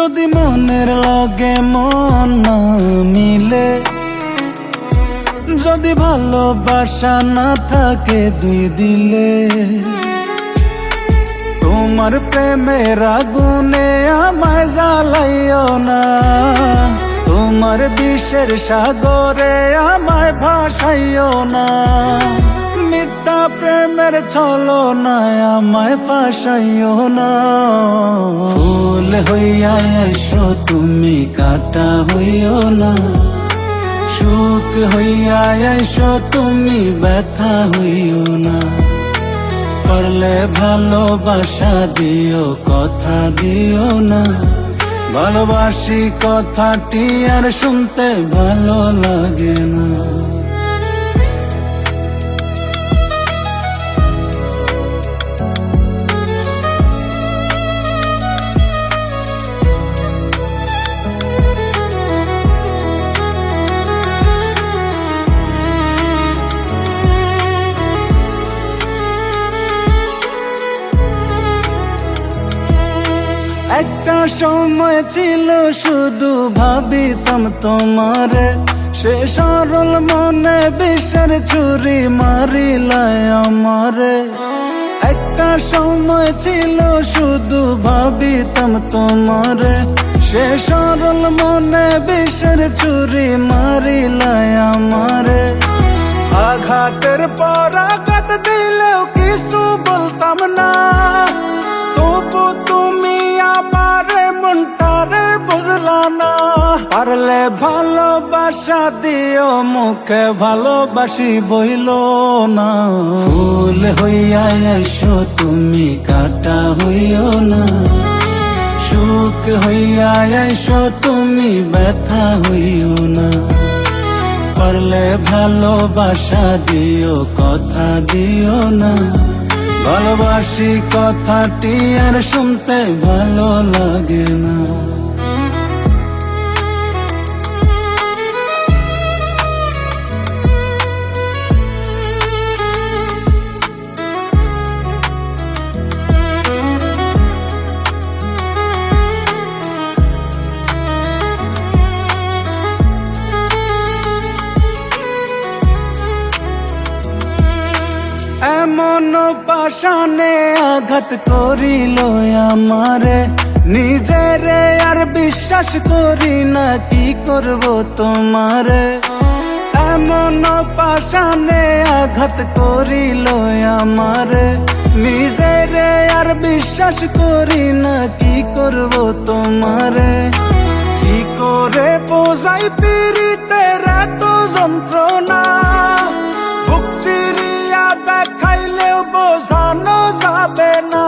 যদি মনের লগে মন না মিলে, যদি ভালোবাসা না থাকে দুই দিলে, তোমার প্রেমের আগুনে আমায় জ্বালাইও না, তোমার বিষের সাগরে আমায় ভাসাইও না, মিথ্যা প্রেমের ছলনায় আমায় ফাঁসাইও না। ফুল হইয়া এসো তুমি, কাঁটা হইও না, সুখ হইয়া এসো তুমি, ব্যথা হইও না। পারলে ভালোবাসা দিও, কথা দিও না, ভালোবাসি কথাটি আর শুনতে ভালো লাগে না। একটা সময় ছিল শুধু ভাবিতাম তোমারে, সে সরল মনে বিষের ছুরি মারিলায় আমারে। একটা সময় ছিল শুধু ভাবিতাম তোমারে, সে সরল মনে বিষের ছুরি মারিলায় আমারে। আঘাতের পর আঘাত দিলেও কিছু বলতাম না, তবু তুমি আমারে মনটারে বুঝলা না। পারলে ভালোবাসা দিও, মুখে ভালোবাসি বইল না। ফুল হইয়া এসো তুমি, কাঁটা হইও না, সুখ হইয়া এসো তুমি, ব্যথা হইও না। পারলে ভালোবাসা দিও, কথা দিও না, ভালোবাসি কথাটি আর শুনতে ভালো লাগে না। এমন পাশানে আঘাত করিল আমারে, নিজেরে আর বিশ্বাস করি না, কি করব তোমারে। এমন পাশানে আঘাত করিল আমারে, নিজেরে আর বিশ্বাস করি না, কি করব তোমারে। কি করে বোঝাই পীড়িতের এত যন্ত্রণা, বুক চিরিয়া দেখাইলেও বোঝানো যাবে না।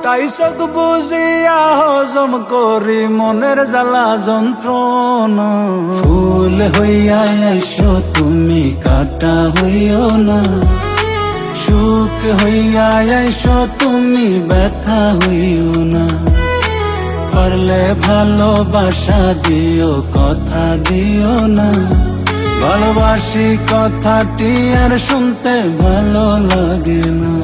তাই চোখ বুঝিয়া হজম করি মনের জ্বালা যন্ত্রণা। ফুল হইয়া এসো তুমি, কাঁটা হইও না, সুখ হইয়া এসো তুমি, ব্যথা হইও না। পারলে ভালোবাসা দিও, কথা দিও না, ভালোবাসি কথাটি আর শুনতে ভালো লাগে না।